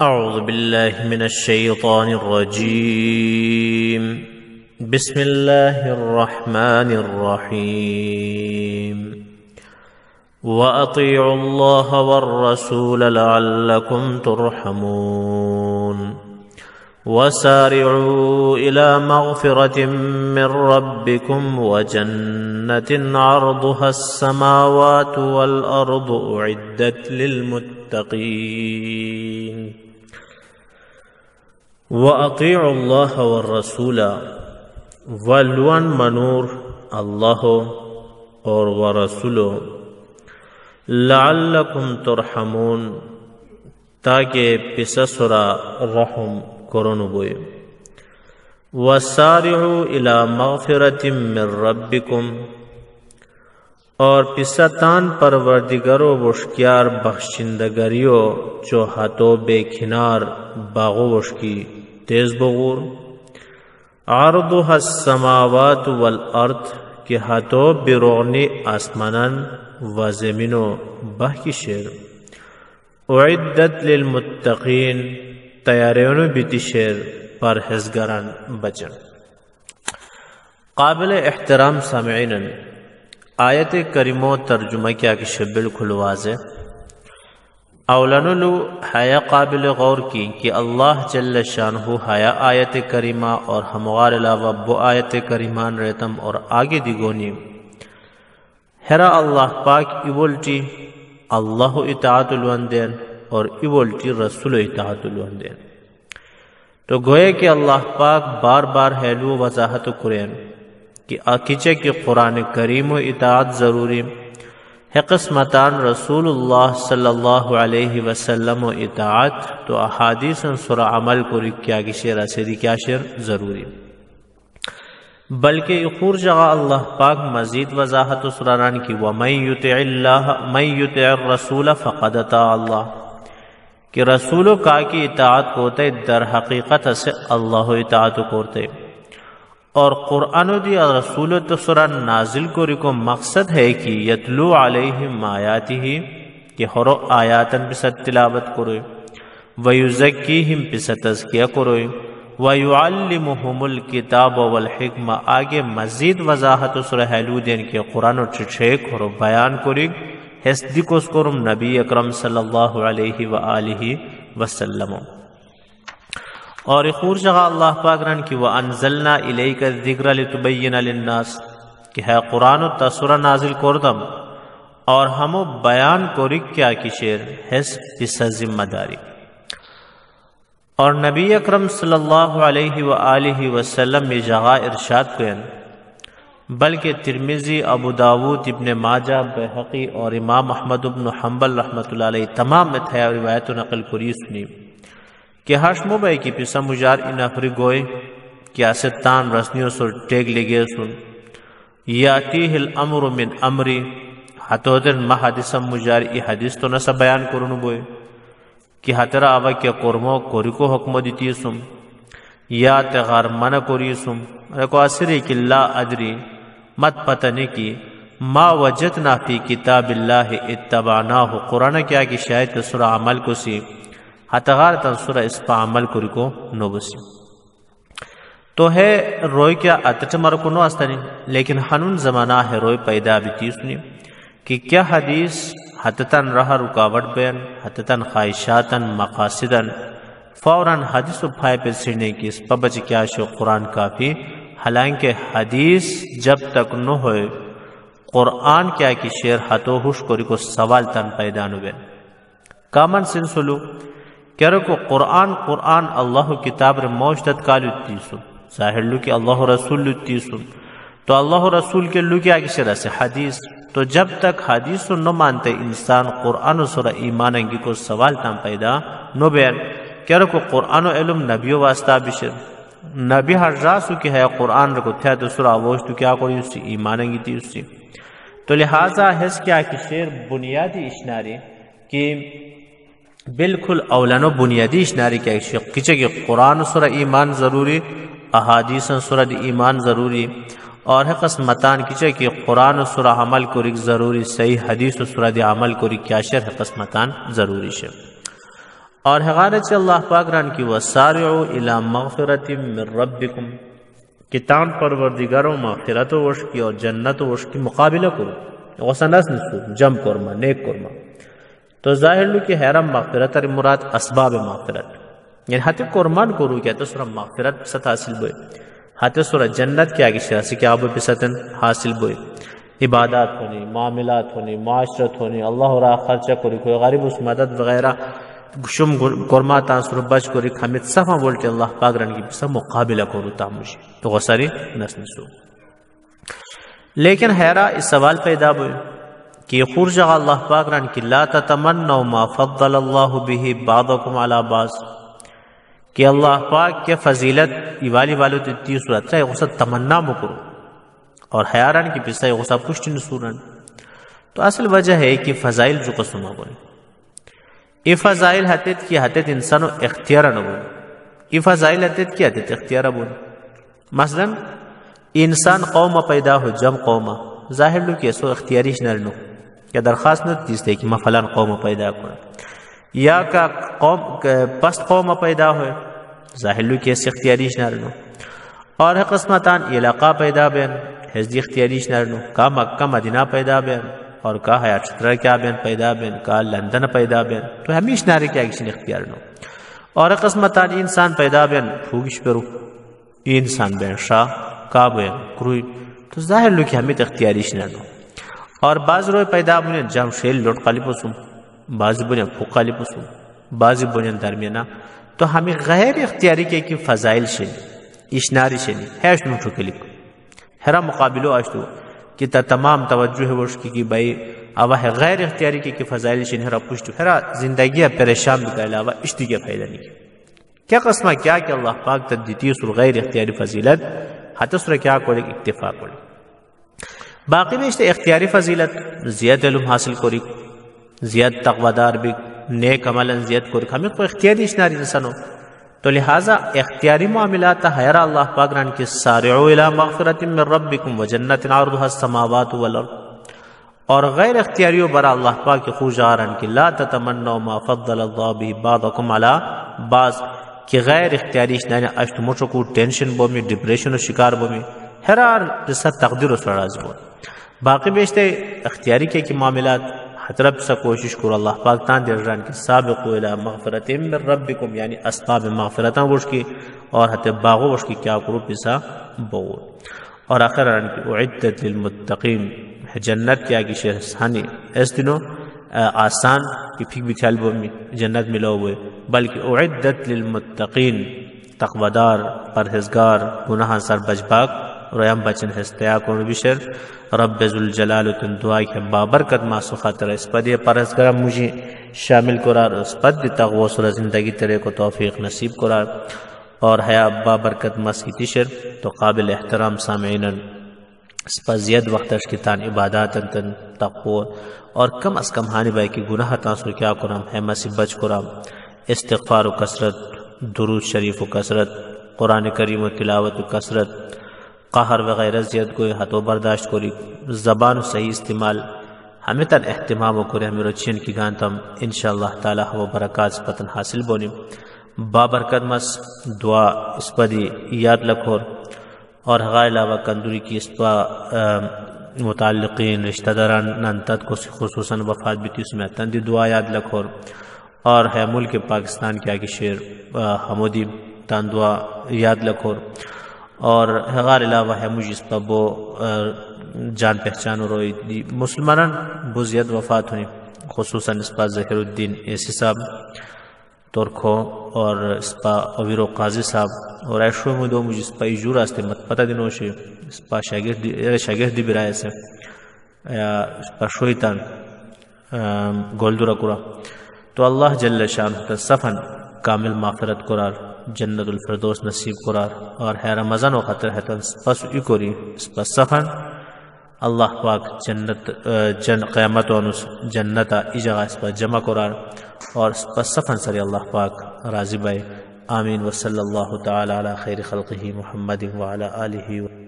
أعوذ بالله من الشيطان الرجيم. بسم الله الرحمن الرحيم. وأطيعوا الله والرسول لعلكم ترحمون. وسارعوا إلى مغفرة من ربكم وجنة عرضها السماوات والأرض أعدت للمتقين. وأطيعوا الله والرسول ولون منور اللہ اور ورسول لعلکم ترحمون تاکہ پسسرا رحم کرن بوئے. وسارعوا الى مغفرة من ربکم اور پستان پروردگارو وشکیار بخشندگریو چوہتو بے کنار باغو وشکی تیز بغور. عرضها السماوات والارض کہ ہتو برغنی آسمانان و زمینو بہ کی شیر. اعدت للمتقین تیاریونو بیتی شیر پرہیزگاران بچن. قابل احترام سامعین، آیت کریمو ترجمہ کیا کہ بالکل واضح اولانو حیا قابل غور کی کہ اللہ جل شانہ حیا آیت کریمہ اور ہموار علاوہ بو آیت کریمان ریتم اور آگے دیگونی ہرا اللہ پاک ایولٹی اللہ اطاعت الوندین اور ایولٹی رسول اطاعت الوندین. تو گوئے کہ اللہ پاک بار بار ہیلو وضاحت کریں کہ آکیچے کی قرآن کریم و اطاعت ضروری ہے. قسمتان رسول اللہ صلی اللہ علیہ وسلم و اطاعت تو احادیث سورہ عمل کو کیا کی شیر اسیدی کیا شیر ضروری. بلکہ اخور جگہ اللہ پاک مزید وضاحت سراران کی وَمَن يُطِعِ الرَّسُولَ فَقَدْ أَطَاعَ اللَّهَ کہ رسولوں کا کی اطاعت کوتے در حقیقت سے اللہ اطاعت کوتے. اور قرآن دی رسول تسرا نازل کو مقصد ہے کہ یتلو علیہم آیاتہ کہ ہرو آیاتن پسد تلاوت کرو ویزکیہم پسد تزکیہ کرو ویعلمہم الکتاب والحکمہ. آگے مزید وضاحت سورہ حلو دین کے قرآن و چچھیک ہرو بیان کرو حسدی کو سکرم نبی اکرم صلی اللہ علیہ وآلہ وسلم. اور اخور جگہ اللہ پاک رن کی وَأَنزَلْنَا إِلَيْكَ الذِّكْرَ لِتُبَيِّنَ لِلنَّاسِ کہ ہے قرآن و تسورہ نازل کردم اور ہمو بیان کرک کیا کی شیر حس اس ذمہ داری. اور نبی اکرم صلی اللہ علیہ وآلہ وسلم یہ جگہ ارشاد کریں بلکہ ترمذی، ابو داود، ابن ماجہ، بہقی اور امام احمد بن حنبل رحمۃ اللہ علیہ تمام میں تھیا روایت و نقل کری سنی کہ ہاشمو بھائی کی پیسا مجار انافری گوئے کہ آستان رسنیوں سر ٹیک لگے سن یاتیہ الامر من امری حتودن محادثہ مجار ای حدیث تو نسا بیان کرنو بوئے کہ حترہ آوہ کیا کرمو کوریکو حکم دیتی سم یا تغار منع کری سم رکو آسری کہ لا ادری مت پتنے کی ما وجدنا فی کتاب اللہ اتبعناہ. قرآن کیا کہ شاید سورہ عمل کو سی حتغار تنسورہ اس پا عمل کو نو بسی. تو ہے روئی کیا اتچ مرکو نو استنی لیکن حنون زمانہ ہے روئی پیدا بیتی سنی کہ کیا حدیث حتتاً رہا رکاوٹ بین حتتاً خواہشاتاً مقاصداً فوراً حدیث و پھائے پر سرنے کی اس پبچ کیا شو قرآن کافی. حالانکہ حدیث جب تک نہ ہوئے قرآن کیا کی شیر حتو ہوش کوری کو سوال تن پیدا نو بین. کامن سنسلو کہہ رہے کو قرآن اللہ کتاب رے موجدت کالو تیسو ظاہر لو کہ اللہ رسول لو تیسو تو اللہ رسول کے لو کیا کسی رہا سے حدیث. تو جب تک حدیث نہ مانتے انسان قرآن و سورہ ایمان انگی کو سوال تام پیدا نو بیان. کہہ رہے کو قرآن و علم نبیو واسطہ بشر نبی ہر راسو کی ہے قرآن رکو تھیا تو سورہ آوش تو کیا کوئی اس سے ایمان انگی تی اس سے. تو لہٰذا حس کیا کہ شیر بنیادی اشناری کہ بالکل اولانو بنیادی اشناری کیا کچھے کہ قرآن سورہ ایمان ضروری احادیث سورہ ایمان ضروری اور ہے قسمتان کچھے کہ قرآن سورہ عمل کو رک ضروری صحیح حدیث سورہ عمل کو رک کیا شر ہے قسمتان ضروری شر. اور حغانه چې الله پاک ران کی وسارعوا الى مغفرة من ربکم کہ تان پروردگاروں مغفرت وش کی اور جنت وش کی مقابلہ کرو غسنس نسو جم کرما نیک کرما تو ظاہر لو کہ حرم مغفرت مراد اسباب مغفرت یعنی ہاتھ قربان کرو کیا تو سورہ مغفرت ست حاصل بوئے ہاتھ سورہ جنت کی آگے شراسی کے آبو پستن حاصل بوئے عبادات ہونی معاملات ہونی معاشرت ہونی اللہ را خرچہ کری کوئی غریب اس مدد وغیرہ شم قرما تانسر بچ کری خمید صفا بولتے اللہ پاک رن کی بسا مقابلہ کرو تاموشی تو غسری نس نسو لیکن حیرہ اس سوال پیدا ہوئے کہ خور جگہ اللہ پاک رن کی لا تتمنوا ما فضل اللہ به بعضکم علی بعض کہ اللہ پاک کے فضیلت والی والو تی صورت سے غصہ تمنا مکرو اور حیاران کی پسا غصہ پشت نسورن تو اصل وجہ ہے کہ فضائل جو قسمہ بولے ای فضائل حتیت کی حتیت انسانو اختیارہ نہ بولے ای فضائل حتیت کی حتیت اختیارہ بولے مثلا انسان قوم پیدا ہو جم قوم ظاہر لو کہ ایسو اختیاریش نرنو یا درخواست نہ دیستے کہ میں فلان قوم پیدا کروں یا کا قوم پست قوم پیدا ہوئے ظاہر لو کہ ایسے اختیاریش نرنو اور قسمتان علاقہ پیدا بین حزدی اختیاریش نرنو کا مکہ مدینہ پیدا بین اور کا حیات شترہ کیا بین پیدا بین کا لندن پیدا بین تو ہمیش نارے کیا کسی اختیار نو اور قسمتان انسان پیدا بین پھوگش پرو انسان بین شاہ کا بین کروی تو ظاہر لو کہ ہمیں اختیاریش نرنو اور بعض روی پیدا بنین جام شیل لوٹ قالی پسوم بعضی بنین پھوک قالی پسوم بعضی بنین درمیانا تو ہمیں غیر اختیاری کے کی فضائل شنی اشناری شنی ہیش نوٹو کلی ہرا مقابلو آشتو کہ تا تمام توجہ وش کی بھائی اب ہے غیر اختیاری کی فضائل شنی ہرا پشتو ہرا زندگی پریشان بکا علاوہ اشتی کے فائدہ نہیں کیا قسمہ کیا کہ اللہ پاک تدیتی سر غیر اختیاری فضیلت حتی سر کیا کولی اکتفا کولی باقی میں اشتے اختیاری فضیلت زیادہ علم حاصل کوری زیادہ تقوادار بھی نیک عملا زیادہ کوری ہمیں کو اختیاری اشناری انسانو تو لہذا اختیاری معاملات حیرہ اللہ پاک ران کی سارعوا الى مغفرت من ربکم وجنت عرضها السماوات والارض اور غیر اختیاریوں برا اللہ پاک کی خوش آران کی لا تتمنوا ما فضل اللہ به بعضکم علی بعض کہ غیر اختیاری اشنانی اشت مچکو ٹینشن بومی ڈپریشن و شکار بومی ہرار جسا تقدیر و سراز بومی باقی بیشتے اختیاری کے معاملات حترب سا کوشش کرو اللہ پاک تان دیر ران کی سابقوا الى مغفرت من ربکم یعنی اسباب مغفرتاں وش کی اور حتی باغو وش کی کیا کرو پیسا بغور اور آخر ران کی اعدت للمتقین جنت کیا کی شہسانی اس دنوں آسان کی پھیک بھی خیال بومی جنت ملو ہوئے بلکہ اعدت للمتقین تقوادار پرہزگار گناہ سر بجباک رویم بچن ہستیا کرو بشر رب ذوالجلال تن دعا کہ بابرکت ما سو خاطر اس پدی پرہزگار مجھے شامل قرار اس پد تقوی سر زندگی تیرے کو توفیق نصیب قرار اور حیا بابرکت مس کی تشر تو قابل احترام سامعین اس پر زیاد وقت اشکتان عبادات تن تقوی اور کم از کم ہانی بائی کی گناہ تانسر کیا کرام ہے مسی بچ کرام استغفار و کثرت درود شریف و کثرت قرآن کریم و تلاوت و کثرت قہر وغیرہ زیاد کوئی حتو برداشت کوری زبان و صحیح استعمال ہمیں تن اہتمام و کوری ہمیں رچین کی گانتم انشاءاللہ تعالی و برکات پتن حاصل بونیم بابرکت مس دعا اس پدی یاد لکھور اور غیر علاوہ کندوری کی اس پا متعلقین رشتہ داران نانتت کو خصوصاً وفات بیتی اس میں تندی دعا یاد لکھور اور ہے ملک پاکستان کے آگے شیر حمودی تان دعا یاد لکھور اور غیر علاوہ ہے مجھے اس پر وہ جان پہچان روئی دی مسلمان بزیت وفات ہوئی خصوصاً اس پر ظہیر الدین ایسی صاحب ترکھو اور اس پر اویر و قاضی صاحب اور ایشو مدو مجھے اس پر ایجور آستے مت پتہ دنوں سے اس پر شاگردی برائے سے اس پر شویتان گولدو رکورا تو اللہ جل شان صفن کامل مغفرت قرار جنت الفردوس نصیب قرار اور ہے رمضان و خطر ہے تو پس اکوری اس پر صفن اللہ پاک جنت قیامت و جنت اجغا اس پر جمع قرار اور اس پر صفن سری اللہ پاک راضی بھائی آمین وصلی اللہ تعالی علی خیر خلقہ محمد وعلی آلہ